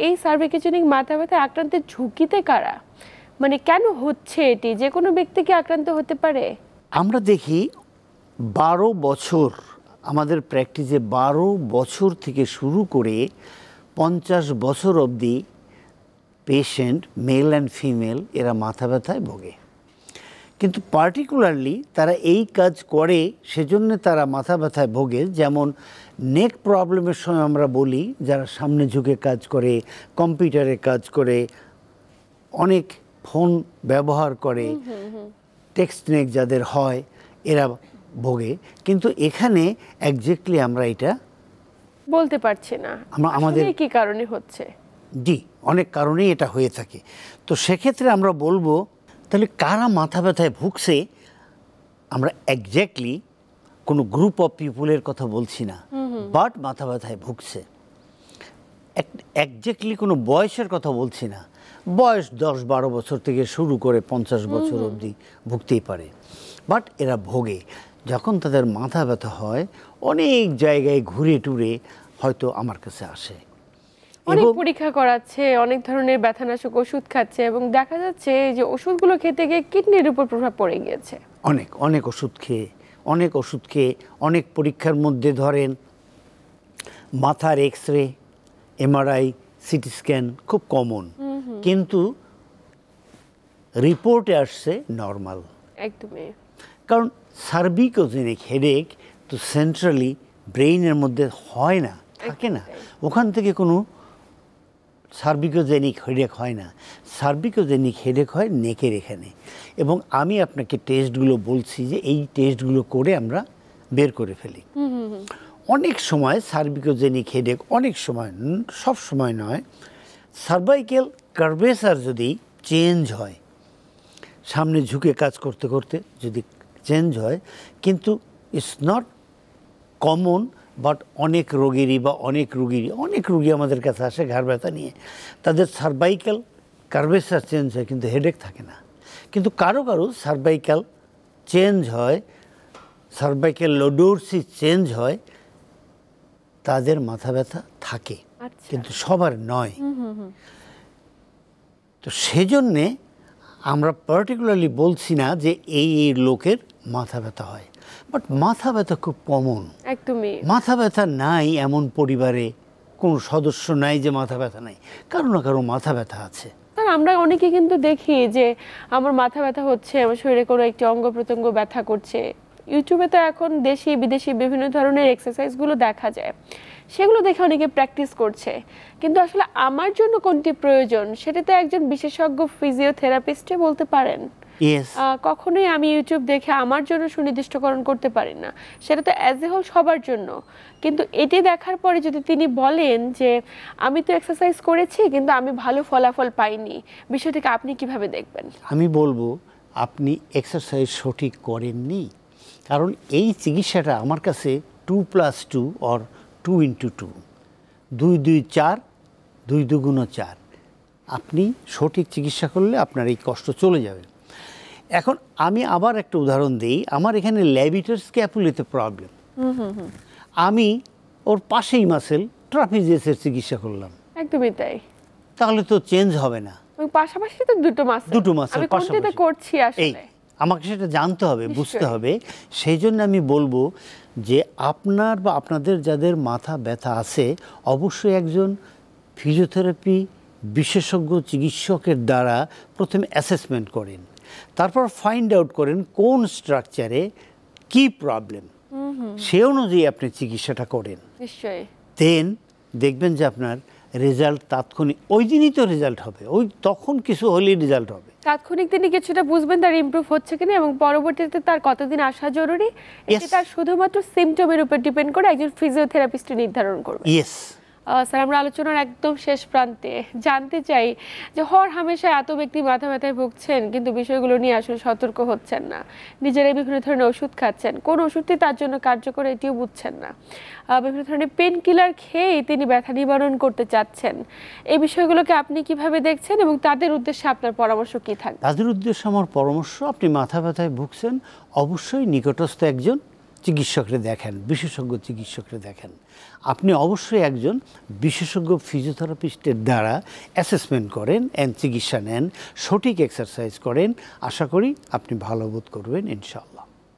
এই সার্ভিক্যালজনিক মাথা ব্যথা আক্রান্তের ঝুঁকিতে কারা, মানে কেন হচ্ছে এটি, যে কোনো ব্যক্তি কি আক্রান্ত হতে পারে? আমরা দেখি 12 বছর, আমাদের প্র্যাকটিসে 12 বছর থেকে শুরু করে 50 বছর অবধি পেশেন্ট, মেল অ্যান্ড ফিমেল, এরা মাথা ব্যথায় ভোগে। কিন্তু পার্টিকুলারলি তারা এই কাজ করে সেজন্য তারা মাথা ব্যথায় ভোগে। যেমন নেক প্রবলেমের সময় আমরা বলি, যারা সামনে ঝুঁকে কাজ করে, কম্পিউটারে কাজ করে, অনেক ফোন ব্যবহার করে, টেক্সট নেক যাদের হয়, এরা ভোগে। কিন্তু এখানে একজ্যাক্টলি আমরা এটা বলতে পারছি না আমাদের কি কারণে হচ্ছে। জি, অনেক কারণেই এটা হয়ে থাকে। তো সেক্ষেত্রে আমরা বলবো তাহলে কারা মাথা ব্যথায় ভুগছে। আমরা একজ্যাক্টলি কোনো গ্রুপ অফ পিপুলের কথা বলছি না, বাট মাথা ব্যথায় ভুগছে। একজ্যাক্টলি কোনো বয়সের কথা বলছি না, বয়স 10-12 বছর থেকে শুরু করে 50 বছর অবধি ভুগতেই পারে, বাট এরা ভোগে। যখন তাদের মাথা ব্যথা হয় অনেক জায়গায় ঘুরে টুরে হয়তো আমার কাছে আসে, অনেক পরীক্ষা করাচ্ছে, অনেক ধরনের ব্যথানাশক ওষুধ খাচ্ছে এবং দেখা যাচ্ছে যে ওষুধগুলো খেতে গিয়ে কিডনির উপর প্রভাব পড়ে গিয়েছে। অনেক ওষুধ খেয়ে অনেক পরীক্ষার মধ্যে ধরেন মাথার এক্স-রে, এমআরআই, সিটি স্ক্যান খুব কমন, কিন্তু রিপোর্টে আসছে নর্মাল। একদমই, কারণ সার্ভিকোজেনিক হেডেক তো সেন্ট্রালি ব্রেইনের মধ্যে হয় না, থাকে না, ওখান থেকে কোনো সার্ভিকোজেনিক হেডেক হয় না। সার্ভিকোজেনিক হেডেক হয় নেকের এখানে। এবং আমি আপনাকে টেস্টগুলো বলছি যে এই টেস্টগুলো করে আমরা বের করে ফেলি। অনেক সময় সার্ভিকোজেনিক হেডেক, অনেক সময়, সব সময় নয়, সার্ভাইকেল কার্ভেচার যদি চেঞ্জ হয়, সামনে ঝুঁকে কাজ করতে করতে যদি চেঞ্জ হয়, কিন্তু ইটস নট কমন, বাট অনেক রোগীরই বা অনেক রুগী আমাদের কাছে আসে ঘাড় ব্যথা নিয়ে, তাদের সার্ভাইকাল কার্ভেচার চেঞ্জ হয় কিন্তু হেডেক থাকে না। কিন্তু কারো সার্ভাইকাল চেঞ্জ হয়, সার্ভাইকাল লর্ডোসিস চেঞ্জ হয়, তাদের মাথা ব্যথা থাকে, কিন্তু সবার নয়। তো সেজন্যে আমরা পার্টিকুলারলি বলছি না যে এই লোকের মাথা ব্যথা হয়, বাট মাথা ব্যথা খুব কমন। একদমই, মাথা ব্যথা নাই এমন পরিবারে কোনো সদস্য নাই যে মাথা ব্যথা নাই, কারো না কারো মাথা ব্যথা আছে। আমরা অনেকে কিন্তু দেখি যে আমার মাথা ব্যথা হচ্ছে, আমার শরীরে কোনো একটি অঙ্গ প্রত্যঙ্গ ব্যথা করছে। ইউটিউবে তো এখন দেশি বিদেশি বিভিন্ন ধরনের এক্সারসাইজগুলো দেখা যায়, সেগুলো দেখে অনেকে প্র্যাকটিস করছে। কিন্তু আসলে আমার জন্য কোনটি প্রয়োজন সেটা তো একজন বিশেষজ্ঞ ফিজিওথেরাপিস্টে বলতে পারেন। কখনোই আমি ইউটিউব দেখে আমার জন্য সুনির্দিষ্টকরণ করতে পারি না, সেটা তো অ্যাজ এ হোল সবার জন্য। কিন্তু এটি দেখার পরে যদি তিনি বলেন যে আমি তো এক্সারসাইজ করেছি কিন্তু আমি ভালো ফলাফল পাইনি, বিষয়টিকে আপনি কিভাবে দেখবেন? আমি বলবো আপনি এক্সারসাইজ সঠিক করেননি, কারণ এই চিকিৎসাটা আমার কাছে 2+2 অর 2x2, 2×2=4, 2×2=4। আপনি সঠিক চিকিৎসা করলে আপনার এই কষ্ট চলে যাবে। এখন আমি আবার একটা উদাহরণ দিই, আমার এখানে ল্যাবিটার স্ক্যাপুলাতে প্রবলেম, আমি ওর পাশেই মাসেল ট্রাপিজিয়াসের চিকিৎসা করলাম, একদমই তাই, তাহলে তো চেঞ্জ হবে না। পাশাপাশি তো দুটো মাসেল পাশাপাশি করছি, আসলে আমাকে সেটা জানতে হবে, বুঝতে হবে। সেই জন্য আমি বলবো যে আপনার বা আপনাদের যাদের মাথা ব্যথা আছে, অবশ্যই একজন ফিজিওথেরাপি বিশেষজ্ঞ চিকিৎসকের দ্বারা প্রথমে অ্যাসেসমেন্ট করেন, তারপর ফাইন্ড আউট করেন কোন স্ট্রাকচারে কি প্রবলেম, সে অনুযায়ী আপনি চিকিৎসাটা করেন। নিশ্চয়ই দেন দেখবেন যে আপনার রেজাল্ট তাৎক্ষণিক, ওই দিনই তো রেজাল্ট হবে, ওই তখন কিছু হলেই রেজাল্ট হবে। তাৎক্ষণিক তিনি কিছুটা বুঝবেন তার ইমপ্রুভ হচ্ছে কিনা, এবং পরবর্তীতে তার কতদিন আসা জরুরি এটা তার শুধুমাত্র সিমটমের উপর ডিপেন্ড করে একজন ফিজিওথেরাপিস্ট নির্ধারণ করবে। ইয়েস স্যার, আমরা আলোচনার একদম শেষ প্রান্তে জানতে চাই যে হর হামেশা এত ব্যক্তি মাথা ব্যথায় ভুগছেন কিন্তু বিষয়গুলো নিয়ে আসলে সতর্ক হচ্ছেন না, নিজেরাই বিভিন্ন ধরনের ওষুধ খাচ্ছেন, কোন ওষুধটি তার জন্য কার্যকর এটিও বুঝছেন না, বিভিন্ন ধরনের পেন কিলার খেয়েই তিনি ব্যথা নিবারণ করতে চাচ্ছেন। এই বিষয়গুলোকে আপনি কিভাবে দেখছেন এবং তাদের উদ্দেশ্যে আপনার পরামর্শ কি থাকবে? তাদের উদ্দেশ্যে আমার পরামর্শ, আপনি মাথা ব্যথায় ভুগছেন, অবশ্যই নিকটস্থ একজন চিকিৎসকরে দেখেন, বিশেষজ্ঞ চিকিৎসকরে দেখেন। আপনি অবশ্যই একজন বিশেষজ্ঞ ফিজিওথেরাপিস্টের দ্বারা অ্যাসেসমেন্ট করেন, চিকিৎসা নেন, সঠিক এক্সারসাইজ করেন, আশা করি আপনি ভালো বোধ করবেন ইনশাআল্লাহ।